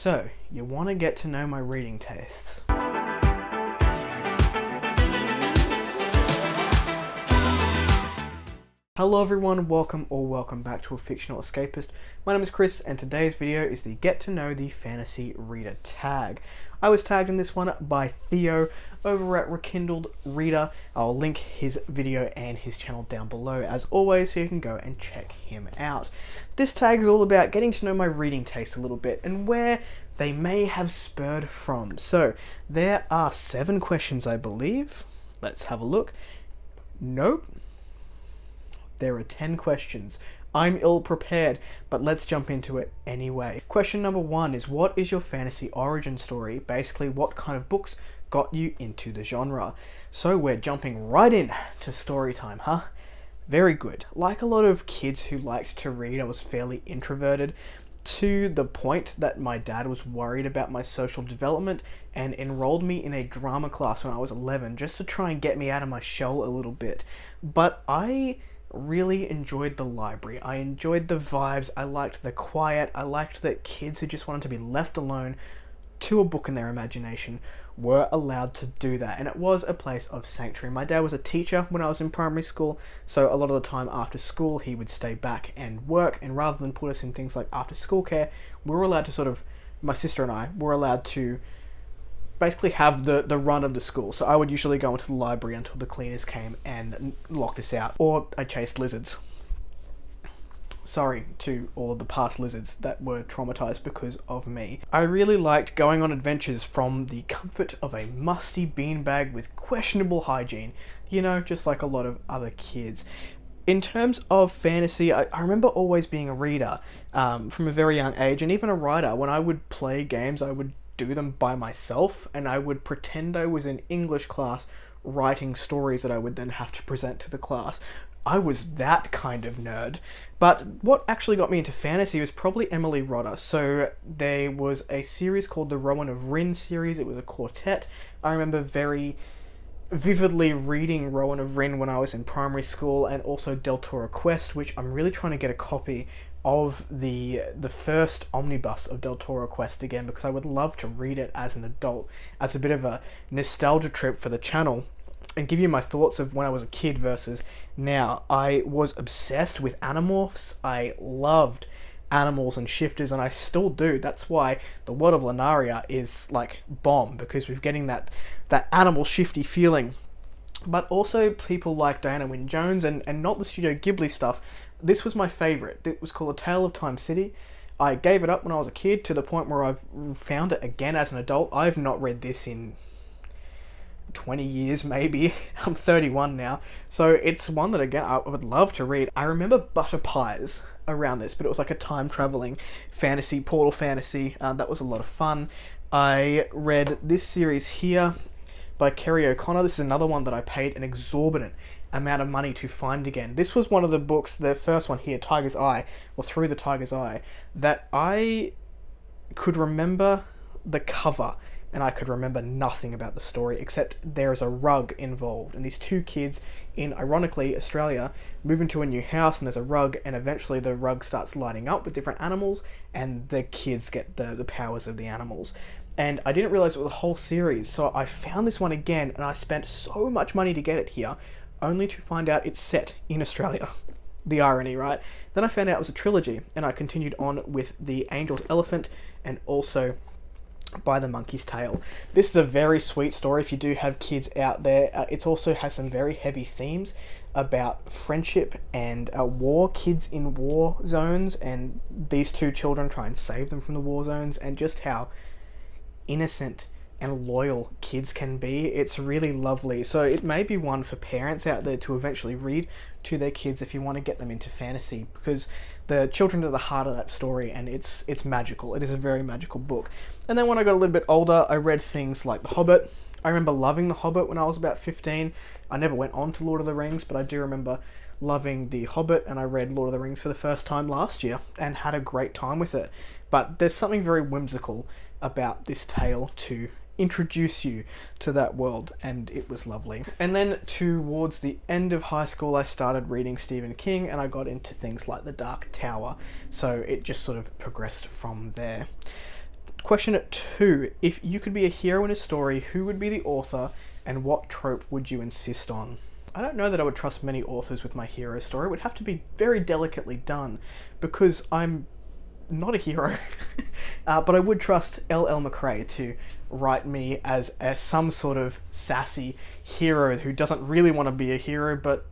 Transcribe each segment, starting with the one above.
So, you want to get to know my reading tastes. Hello everyone, welcome back to A Fictional Escapist. My name is Chris, and today's video is the Get to Know the Fantasy Reader tag. I was tagged in this one by Theo over at Rekindled Reader. I'll link his video and his channel down below as always, so you can go and check him out. This tag is all about getting to know my reading tastes a little bit and where they may have spurred from. So, there are 7 questions, I believe. Let's have a look. Nope. There are 10 questions. I'm ill prepared, but let's jump into it anyway. Question number 1 is, what is your fantasy origin story? Basically, what kind of books got you into the genre? So we're jumping right in to story time, huh? Very good. Like a lot of kids who liked to read, I was fairly introverted, to the point that my dad was worried about my social development and enrolled me in a drama class when I was 11 just to try and get me out of my shell a little bit. But I really enjoyed the library. I enjoyed the vibes. I liked the quiet. I liked that kids who just wanted to be left alone to a book in their imagination were allowed to do that, and it was a place of sanctuary. My dad was a teacher when I was in primary school, so a lot of the time after school he would stay back and work, and rather than put us in things like after school care, we were allowed to my sister and I were allowed to basically have the run of the school. So I would usually go into the library until the cleaners came and locked us out, or I chased lizards. Sorry to all of the past lizards that were traumatized because of me. I really liked going on adventures from the comfort of a musty beanbag with questionable hygiene, you know, just like a lot of other kids. In terms of fantasy, I remember always being a reader from a very young age, and even a writer. When I would play games, I would do them by myself, and I would pretend I was in English class writing stories that I would then have to present to the class. I was that kind of nerd. But what actually got me into fantasy was probably Emily Rodder. So there was a series called the Rowan of Rin series. It was a quartet. I remember very vividly reading Rowan of Rin when I was in primary school, and also Del Toro Quest, which I'm really trying to get a copy of the first omnibus of Del Toro Quest again, because I would love to read it as an adult, as a bit of a nostalgia trip for the channel, and give you my thoughts of when I was a kid versus now. I was obsessed with Animorphs. I loved animals and shifters, and I still do. That's why the world of Lunaria is like bomb, because we're getting that animal shifty feeling. But also people like Diana Wynne Jones and not the Studio Ghibli stuff. This was my favourite. It was called A Tale of Time City. I gave it up when I was a kid to the point where I've found it again as an adult. I've not read this in 20 years maybe. I'm 31 now. So it's one that again I would love to read. I remember Butter Pies around this, but it was like a time travelling fantasy, portal fantasy. That was a lot of fun. I read this series here by Kerry O'Connor. This is another one that I paid an exorbitant amount of money to find again. This was one of the books, the first one here, Tiger's Eye, or Through the Tiger's Eye, that I could remember the cover, and I could remember nothing about the story, except there is a rug involved, and these 2 kids in, ironically, Australia, move into a new house, and there's a rug, and eventually the rug starts lighting up with different animals, and the kids get the powers of the animals. And I didn't realise it was a whole series, so I found this one again, and I spent so much money to get it here, only to find out it's set in Australia. The irony, right? Then I found out it was a trilogy, and I continued on with The Angel's Elephant, and also By the Monkey's Tail. This is a very sweet story if you do have kids out there. It also has some very heavy themes about friendship and war, kids in war zones, and these 2 children try and save them from the war zones, and just how innocent and loyal kids can be. It's really lovely. So it may be one for parents out there to eventually read to their kids if you want to get them into fantasy, because the children are the heart of that story, and it's magical. It is a very magical book. And then when I got a little bit older, I read things like The Hobbit. I remember loving The Hobbit when I was about 15. I never went on to Lord of the Rings, but I do remember loving The Hobbit, and I read Lord of the Rings for the first time last year and had a great time with it. But there's something very whimsical about this tale to introduce you to that world, and it was lovely. And then towards the end of high school, I started reading Stephen King, and I got into things like The Dark Tower, so it just sort of progressed from there. Question 2. If you could be a hero in a story, who would be the author and what trope would you insist on? I don't know that I would trust many authors with my hero story. It would have to be very delicately done because I'm not a hero. But I would trust L.L. McRae to write me as some sort of sassy hero who doesn't really want to be a hero but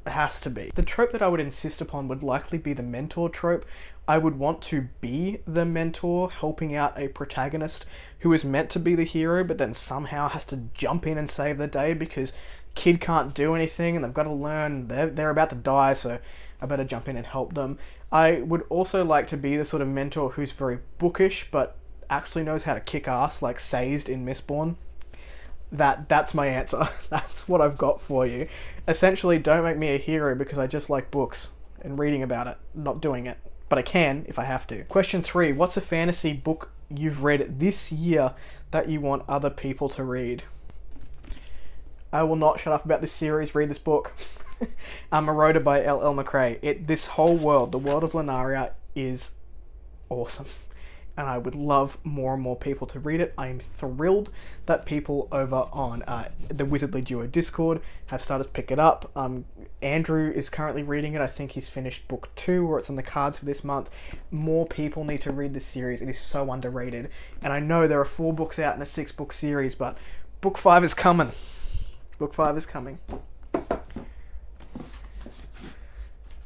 has to be. The trope that I would insist upon would likely be the mentor trope. I would want to be the mentor helping out a protagonist who is meant to be the hero but then somehow has to jump in and save the day because kid can't do anything and they've got to learn. They're about to die, so I better jump in and help them. I would also like to be the sort of mentor who's very bookish but actually knows how to kick ass, like Sazed in Mistborn. That's my answer. That's what I've got for you. Essentially, don't make me a hero because I just like books and reading about it, not doing it. But I can if I have to. Question 3. What's a fantasy book you've read this year that you want other people to read? I will not shut up about this series. Read this book. Marauder by L.L. McRae. This whole world, the world of Lunaria, is awesome. And I would love more and more people to read it. I am thrilled that people over on the Wizardly Duo Discord have started to pick it up. Andrew is currently reading it. I think he's finished book 2, or it's on the cards for this month. More people need to read this series. It is so underrated. And I know there are 4 books out in a 6-book series, but book 5 is coming. Book 5 is coming.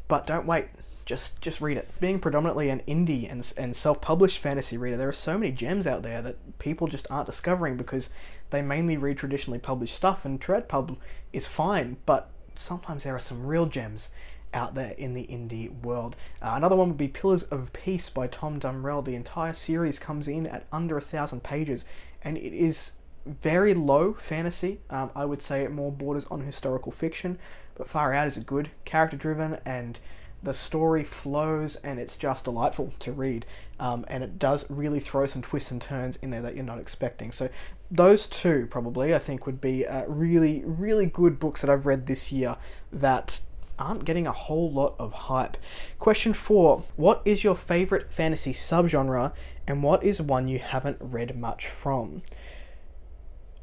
But don't wait. Just read it. Being predominantly an indie and self-published fantasy reader, there are so many gems out there that people just aren't discovering because they mainly read traditionally published stuff, and TradPub is fine, but sometimes there are some real gems out there in the indie world. Another one would be Pillars of Peace by Tom Dumrell. The entire series comes in at under 1,000 pages, and it is very low fantasy. I would say it more borders on historical fiction, but far out is good, character-driven, and the story flows and it's just delightful to read, and it does really throw some twists and turns in there that you're not expecting. So those 2 probably I think would be really, really good books that I've read this year that aren't getting a whole lot of hype. Question 4. What is your favourite fantasy subgenre and what is one you haven't read much from?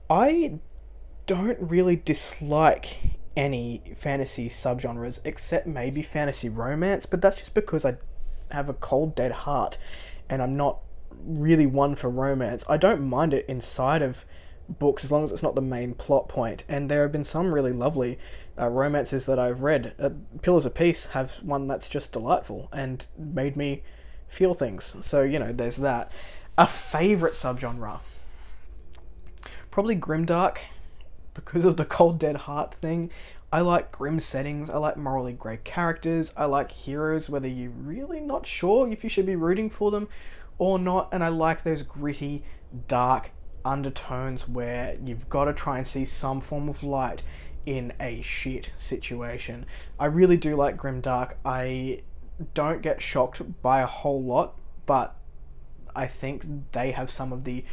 I don't really dislike any fantasy subgenres except maybe fantasy romance, but that's just because I have a cold dead heart and I'm not really one for romance. I don't mind it inside of books as long as it's not the main plot point, and there have been some really lovely romances that I've read. Pillars of Peace have one that's just delightful and made me feel things, so there's that. A favourite subgenre, probably grimdark, because of the cold dead heart thing. I like grim settings, I like morally grey characters, I like heroes whether you're really not sure if you should be rooting for them or not, and I like those gritty, dark undertones where you've got to try and see some form of light in a shit situation. I really do like grimdark. I don't get shocked by a whole lot, but I think they have some of the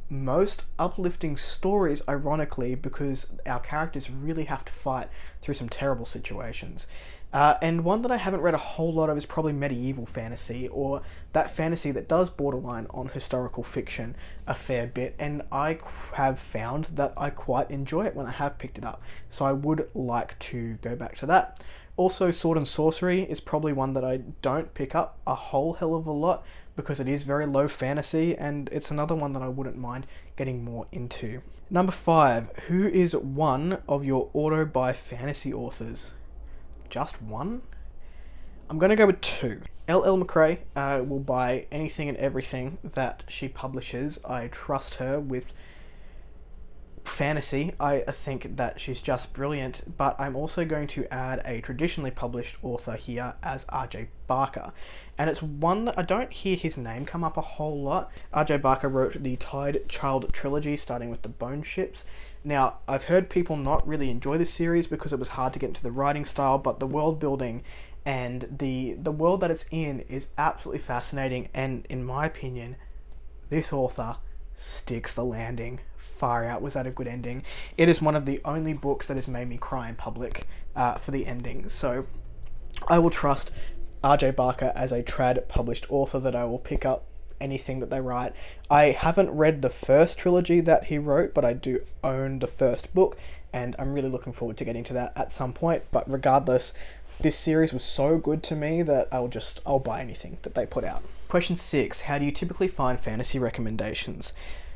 most uplifting stories, ironically, because our characters really have to fight through some terrible situations. And one that I haven't read a whole lot of is probably medieval fantasy, or that fantasy that does borderline on historical fiction a fair bit, and I have found that I quite enjoy it when I have picked it up, so I would like to go back to that. Also, Sword and Sorcery is probably one that I don't pick up a whole hell of a lot because it is very low fantasy, and it's another one that I wouldn't mind getting more into. Number 5. Who is one of your auto-buy fantasy authors? Just one? I'm going to go with 2. L.L. McRae will buy anything and everything that she publishes. I trust her with fantasy. I think that she's just brilliant, but I'm also going to add a traditionally published author here as R.J. Barker, and it's one that I don't hear his name come up a whole lot. R.J. Barker wrote the Tide Child trilogy starting with the Bone Ships. Now, I've heard people not really enjoy this series because it was hard to get into the writing style, but the world building and the world that it's in is absolutely fascinating, and in my opinion, this author sticks the landing. Far out, was that a good ending? It is one of the only books that has made me cry in public for the ending, so I will trust R.J. Barker as a trad published author that I will pick up anything that they write. I haven't read the first trilogy that he wrote, but I do own the first book, and I'm really looking forward to getting to that at some point. But regardless, this series was so good to me that I'll buy anything that they put out. Question 6. How do you typically find fantasy recommendations?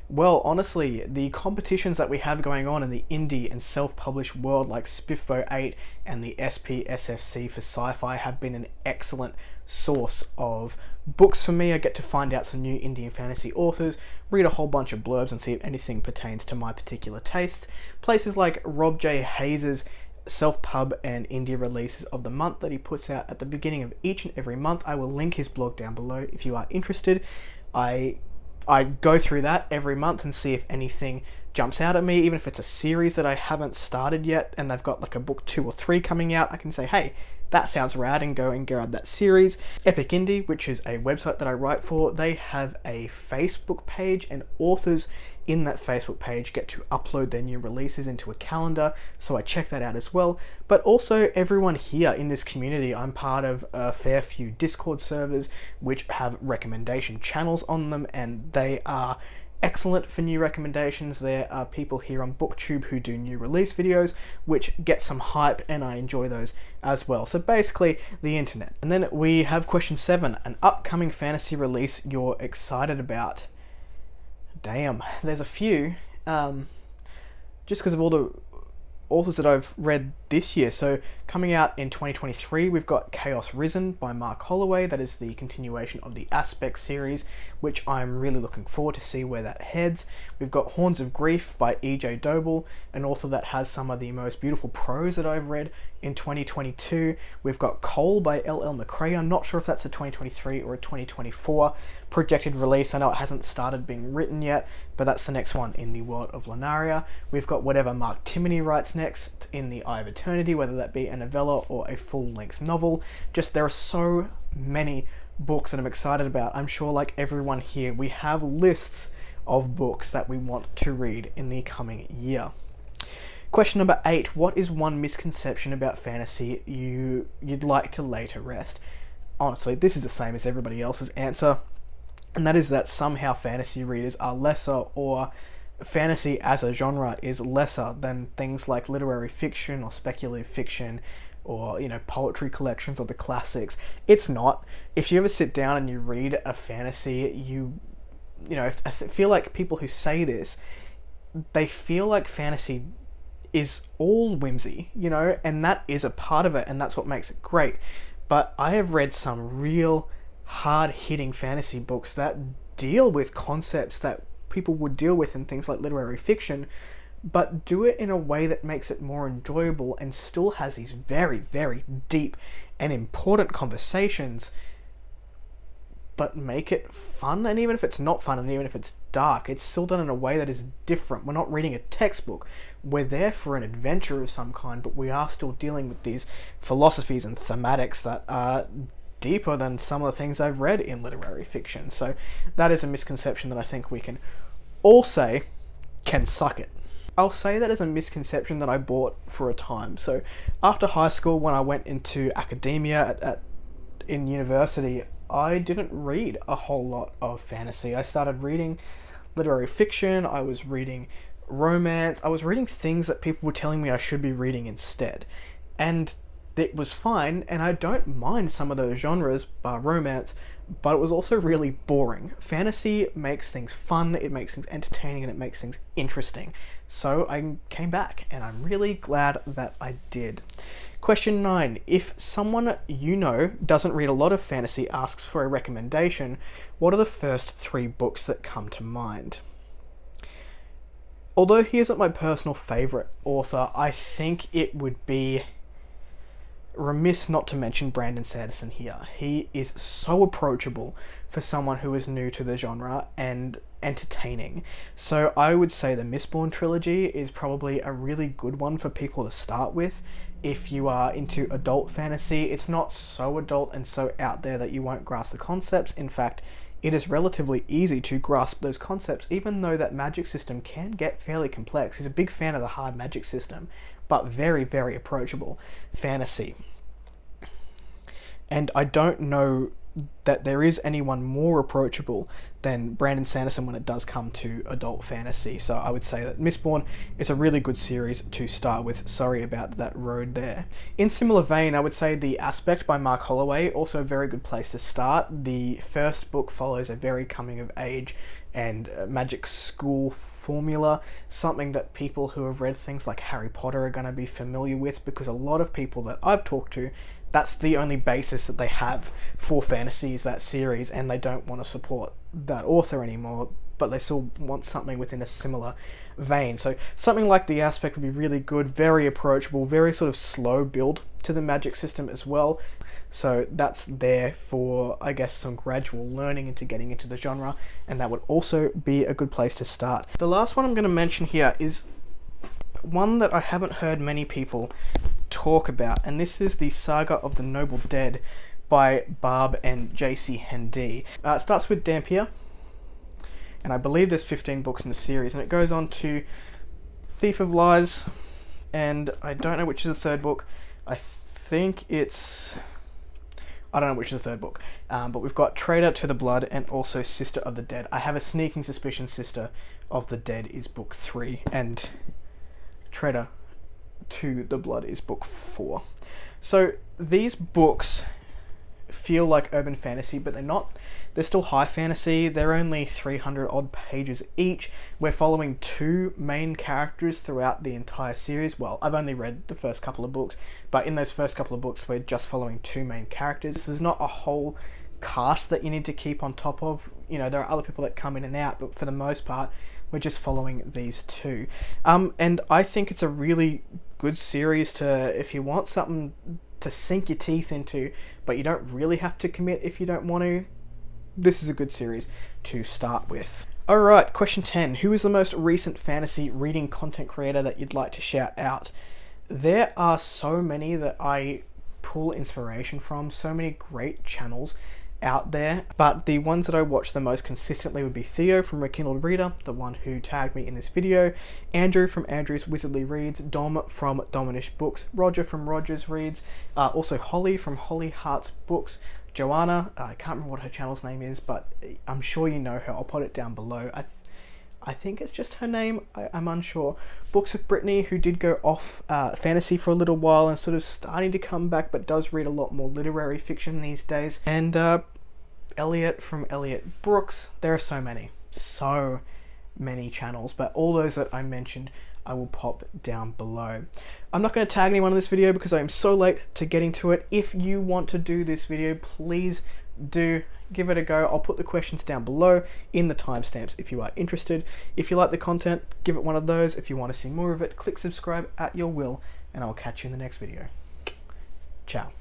Well, honestly, the competitions that we have going on in the indie and self-published world, like Spiffbo 8 and the SPSFC for sci-fi, have been an excellent source of books for me. I get to find out some new indie and fantasy authors, read a whole bunch of blurbs and see if anything pertains to my particular tastes. Places like Rob J. Hayes's self-pub and indie releases of the month that he puts out at the beginning of each and every month. I will link his blog down below if you are interested. I go through that every month and see if anything jumps out at me, even if it's a series that I haven't started yet and they've got like a book 2 or 3 coming out. I can say, hey, that sounds rad, and go and grab that series. Epic Indie, which is a website that I write for, they have a Facebook page, and authors in that Facebook page get to upload their new releases into a calendar, so I check that out as well. But also everyone here in this community, I'm part of a fair few Discord servers which have recommendation channels on them, and they are excellent for new recommendations. There are people here on BookTube who do new release videos, which get some hype, and I enjoy those as well. So basically, the internet. And then we have question 7, an upcoming fantasy release you're excited about. Damn, there's a few, just because of all the authors that I've read this year. So coming out in 2023, we've got Chaos Risen by Mark Holloway. That is the continuation of the Aspect series, which I'm really looking forward to see where that heads. We've got Horns of Grief by E.J. Doble, an author that has some of the most beautiful prose that I've read in 2022. We've got Cole by L.L. McRae. I'm not sure if that's a 2023 or a 2024 projected release. I know it hasn't started being written yet, but that's the next one in the world of Lunaria. We've got whatever Mark Timoney writes next in the Eye of Eternity, whether that be a novella or a full-length novel. Just, there are so many books that I'm excited about. I'm sure, like everyone here, we have lists of books that we want to read in the coming year. Question number 8. What is one misconception about fantasy you'd like to lay to rest? Honestly, this is the same as everybody else's answer, and that is that somehow fantasy readers are lesser, or fantasy as a genre is lesser than things like literary fiction or speculative fiction, or, you know, poetry collections or the classics. It's not. If you ever sit down and you read a fantasy, you know, I feel like people who say this, they feel like fantasy is all whimsy, you know, and that is a part of it, and that's what makes it great. But I have read some real hard-hitting fantasy books that deal with concepts that people would deal with in things like literary fiction, but do it in a way that makes it more enjoyable and still has these very, very deep and important conversations, but make it fun. And even if it's not fun, and even if it's dark, it's still done in a way that is different. We're not reading a textbook. We're there for an adventure of some kind, but we are still dealing with these philosophies and thematics that are deeper than some of the things I've read in literary fiction. So that is a misconception that I think we can all say can suck it. I'll say that as a misconception that I bought for a time. So after high school, when I went into academia in university, I didn't read a whole lot of fantasy. I started reading literary fiction, I was reading romance, I was reading things that people were telling me I should be reading instead. And it was fine, and I don't mind some of those genres, bar romance, but it was also really boring. Fantasy makes things fun, it makes things entertaining, and it makes things interesting. So I came back, and I'm really glad that I did. Question 9. If someone you know doesn't read a lot of fantasy asks for a recommendation, what are the first 3 books that come to mind? Although he isn't my personal favourite author, I think it would be remiss not to mention Brandon Sanderson here. He is so approachable for someone who is new to the genre and entertaining. So I would say the Mistborn trilogy is probably a really good one for people to start with. If you are into adult fantasy, it's not so adult and so out there that you won't grasp the concepts. In fact, it is relatively easy to grasp those concepts, even though that magic system can get fairly complex. He's a big fan of the hard magic system, but very, very approachable fantasy. And I don't know that there is anyone more approachable than Brandon Sanderson when it does come to adult fantasy. So I would say that Mistborn is a really good series to start with. Sorry about that road there. In similar vein, I would say The Aspect by Mark Holloway, also a very good place to start. The first book follows a very coming of age and magic school formula, something that people who have read things like Harry Potter are going to be familiar with, because a lot of people that I've talked to, that's the only basis that they have for fantasy is that series, and they don't want to support that author anymore, but they still want something within a similar vein. So something like The Aspect would be really good, very approachable, very sort of slow build to the magic system as well. So that's there for, I guess, some gradual learning into getting into the genre, and that would also be a good place to start. The last one I'm going to mention here is one that I haven't heard many people talk about, and this is the Saga of the Noble Dead by Barb and JC Hendee. It starts with Dampier, and I believe there's 15 books in the series, and it goes on to Thief of Lies, and I don't know which is the third book. I don't know which is the third book, but we've got Traitor to the Blood and also Sister of the Dead. I have a sneaking suspicion Sister of the Dead is book 3, and Traitor to the Blood is book 4. So these books feel like urban fantasy, but they're not. They're still high fantasy. They're only 300 odd pages each. We're following 2 main characters throughout the entire series. Well, I've only read the first couple of books, but in those first couple of books we're just following 2 main characters. This is not a whole cast that you need to keep on top of. You know, there are other people that come in and out, but for the most part we're just following these 2. And I think it's a really good series to, if you want something to sink your teeth into, but you don't really have to commit if you don't want to, this is a good series to start with. Alright, question 10. Who is the most recent fantasy reading content creator that you'd like to shout out? There are so many that I pull inspiration from, so many great channels out there, but the ones that I watch the most consistently would be Theo from Rekindled Reader, the one who tagged me in this video, Andrew from Andrew's Wizardly Reads, Dom from Dominish Books, Roger from Rogers Reads, also Holly from Holly Hearts Books, Joanna, I can't remember what her channel's name is, but I'm sure you know her. I'll put it down below. I think it's just her name, I'm unsure. Books with Brittany, who did go off fantasy for a little while and sort of starting to come back, but does read a lot more literary fiction these days. And Elliot from Elliot Brooks. There are so many channels, but all those that I mentioned I will pop down below. I'm not going to tag anyone in this video because I am so late to getting to it. If you want to do this video, please do give it a go. I'll put the questions down below in the timestamps if you are interested. If you like the content, give it one of those. If you want to see more of it, click subscribe at your will, and I'll catch you in the next video. Ciao.